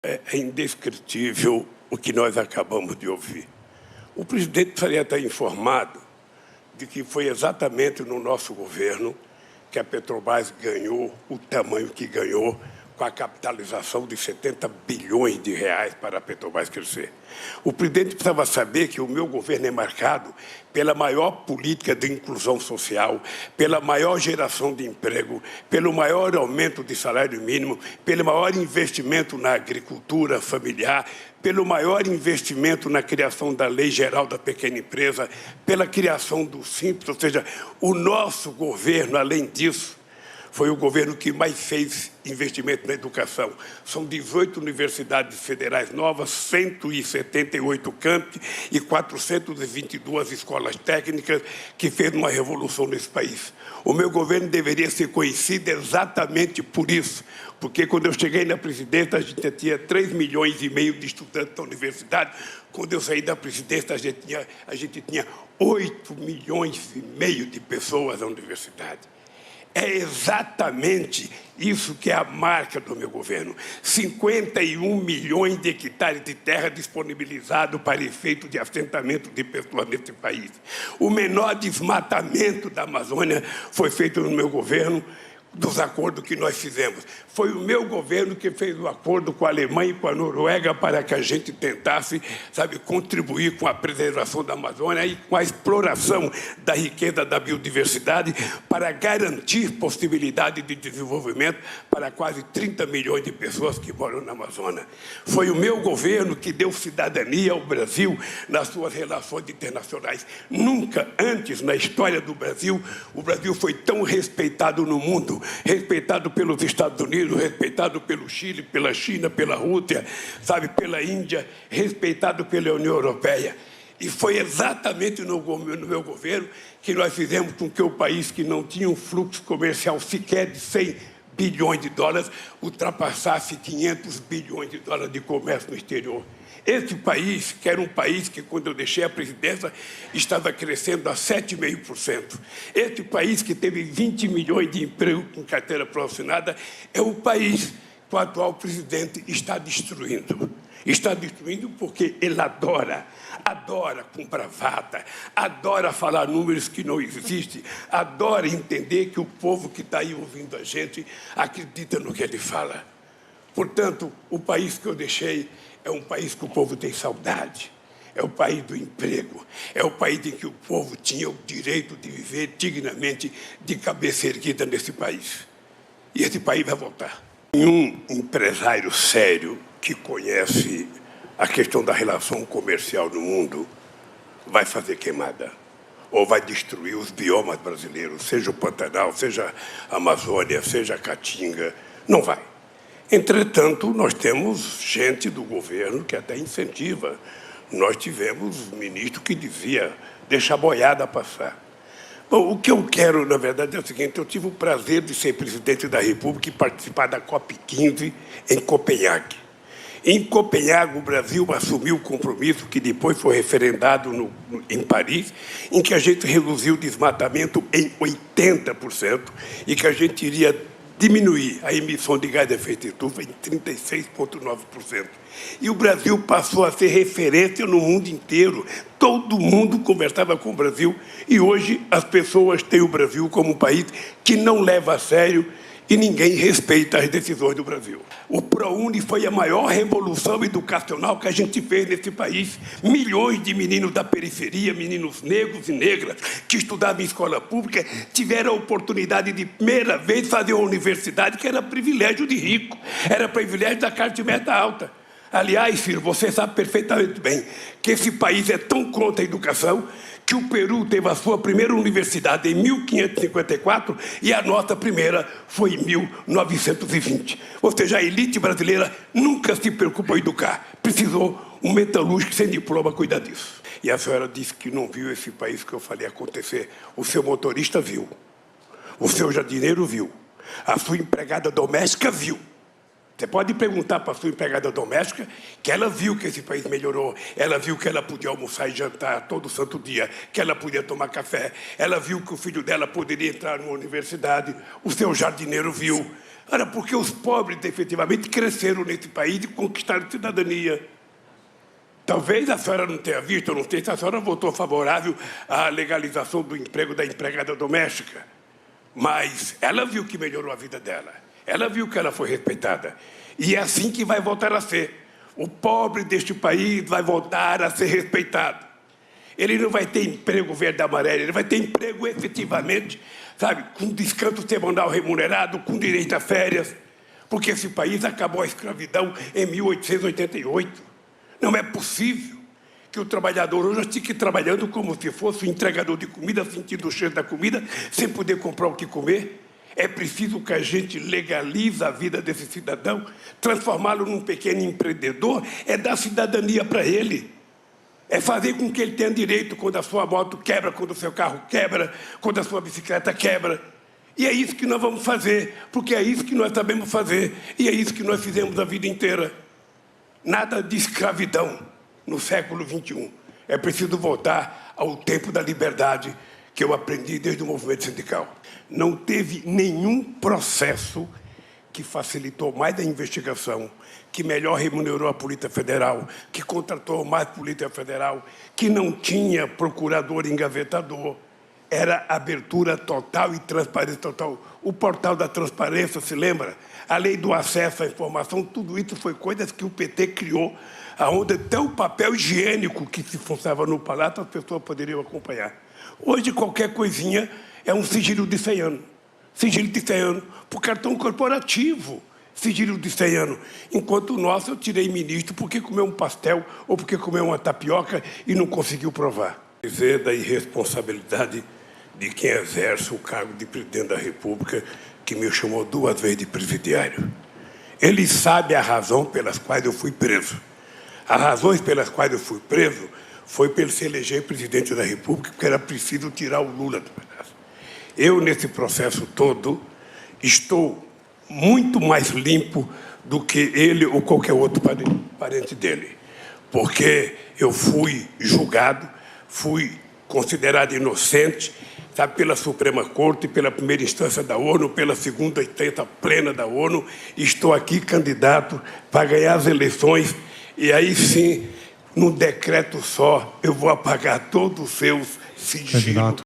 É indescritível o que nós acabamos de ouvir. O presidente precisaria estar informado de que foi exatamente no nosso governo que a Petrobras ganhou o tamanho que ganhou, com a capitalização de 70 bilhões de reais para a Petrobras crescer. O presidente precisava saber que o meu governo é marcado pela maior política de inclusão social, pela maior geração de emprego, pelo maior aumento de salário mínimo, pelo maior investimento na agricultura familiar, pelo maior investimento na criação da Lei Geral da Pequena Empresa, pela criação do Simples, ou seja, o nosso governo, além disso, foi o governo que mais fez investimento na educação. São 18 universidades federais novas, 178 campi e 422 escolas técnicas que fez uma revolução nesse país. O meu governo deveria ser conhecido exatamente por isso, porque quando eu cheguei na presidência, a gente tinha 3,5 milhões de estudantes na universidade. Quando eu saí da presidência, a gente tinha 8,5 milhões de pessoas na universidade. É exatamente isso que é a marca do meu governo. 51 milhões de hectares de terra disponibilizados para efeito de assentamento de pessoas nesse país. O menor desmatamento da Amazônia foi feito no meu governo, dos acordos que nós fizemos. Foi o meu governo que fez o acordo com a Alemanha e com a Noruega para que a gente tentasse, contribuir com a preservação da Amazônia e com a exploração da riqueza da biodiversidade para garantir possibilidade de desenvolvimento para quase 30 milhões de pessoas que moram na Amazônia. Foi o meu governo que deu cidadania ao Brasil nas suas relações internacionais. Nunca antes na história do Brasil, o Brasil foi tão respeitado no mundo, respeitado pelos Estados Unidos, respeitado pelo Chile, pela China, pela Rússia, pela Índia, respeitado pela União Europeia. E foi exatamente no meu governo que nós fizemos com que o país que não tinha um fluxo comercial sequer de 100 bilhões de dólares ultrapassasse 500 bilhões de dólares de comércio no exterior. Esse país, que era um país que, quando eu deixei a presidência, estava crescendo a 7,5%. Esse país, que teve 20 milhões de empregos com carteira profissional, é o país que o atual presidente está destruindo. Está destruindo porque ele adora com bravata, adora falar números que não existem, adora entender que o povo que está aí ouvindo a gente acredita no que ele fala. Portanto, o país que eu deixei é um país que o povo tem saudade, é o país do emprego, é o país em que o povo tinha o direito de viver dignamente, de cabeça erguida nesse país. E esse país vai voltar. Nenhum empresário sério que conhece a questão da relação comercial no mundo vai fazer queimada ou vai destruir os biomas brasileiros, seja o Pantanal, seja a Amazônia, seja a Caatinga. Não vai. Entretanto, nós temos gente do governo que até incentiva. Nós tivemos um ministro que dizia, deixa a boiada passar. Bom, o que eu quero, na verdade, é o seguinte: eu tive o prazer de ser presidente da República e participar da COP15 em Copenhague. Em Copenhague, o Brasil assumiu o compromisso, que depois foi referendado em Paris, em que a gente reduziu o desmatamento em 80% e que a gente iria diminuir a emissão de gás de efeito estufa em 36,9%. E o Brasil passou a ser referência no mundo inteiro. Todo mundo conversava com o Brasil e hoje as pessoas têm o Brasil como um país que não leva a sério e ninguém respeita as decisões do Brasil. O ProUni foi a maior revolução educacional que a gente fez nesse país. Milhões de meninos da periferia, meninos negros e negras, que estudavam em escola pública, tiveram a oportunidade de primeira vez fazer uma universidade que era privilégio de rico, era privilégio da classe média alta. Aliás, filho, você sabe perfeitamente bem que esse país é tão contra a educação que o Peru teve a sua primeira universidade em 1554 e a nossa primeira foi em 1920. Ou seja, a elite brasileira nunca se preocupou em educar. Precisou um metalúrgico sem diploma cuidar disso. E a senhora disse que não viu esse país que eu falei acontecer. O seu motorista viu. O seu jardineiro viu. A sua empregada doméstica viu. Você pode perguntar para a sua empregada doméstica que ela viu que esse país melhorou, ela viu que ela podia almoçar e jantar todo santo dia, que ela podia tomar café, ela viu que o filho dela poderia entrar numa universidade, o seu jardineiro viu, Ora, porque os pobres, efetivamente, cresceram nesse país e conquistaram cidadania. Talvez a senhora não tenha visto, eu não sei se a senhora votou favorável à legalização do emprego da empregada doméstica, mas ela viu que melhorou a vida dela. Ela viu que ela foi respeitada. E é assim que vai voltar a ser. O pobre deste país vai voltar a ser respeitado. Ele não vai ter emprego verde e amarelo, ele vai ter emprego efetivamente, sabe, com descanso semanal remunerado, com direito a férias, porque esse país acabou a escravidão em 1888. Não é possível que o trabalhador hoje estique trabalhando como se fosse um entregador de comida, sentindo o cheiro da comida, sem poder comprar o que comer. É preciso que a gente legalize a vida desse cidadão, transformá-lo num pequeno empreendedor, é dar cidadania para ele. É fazer com que ele tenha direito quando a sua moto quebra, quando o seu carro quebra, quando a sua bicicleta quebra. E é isso que nós vamos fazer, porque é isso que nós sabemos fazer, e é isso que nós fizemos a vida inteira. Nada de escravidão no século XXI. É preciso voltar ao tempo da liberdade que eu aprendi desde o movimento sindical. Não teve nenhum processo que facilitou mais a investigação, que melhor remunerou a Polícia Federal, que contratou mais Polícia Federal, que não tinha procurador engavetador. Era abertura total e transparência total. O portal da transparência, se lembra? A lei do acesso à informação, tudo isso foi coisas que o PT criou, onde até o papel higiênico que se funcionava no Palácio, as pessoas poderiam acompanhar. Hoje, qualquer coisinha é um sigilo de 100 anos. Sigilo de 100 anos por cartão corporativo. Sigilo de 100 anos. Enquanto o nosso, eu tirei ministro porque comeu um pastel ou porque comeu uma tapioca e não conseguiu provar. Dizer da irresponsabilidade de quem exerce o cargo de presidente da República, que me chamou 2 vezes de presidiário. Ele sabe a razão pelas quais eu fui preso. As razões pelas quais eu fui preso foi para ele se eleger presidente da República, porque era preciso tirar o Lula do pedaço. Eu, nesse processo todo, estou muito mais limpo do que ele ou qualquer outro parente dele, porque eu fui julgado, fui considerado inocente, sabe, pela Suprema Corte, pela primeira instância da ONU, pela segunda instância plena da ONU. Estou aqui candidato para ganhar as eleições e aí sim, num decreto só, eu vou apagar todos os seus sigilos.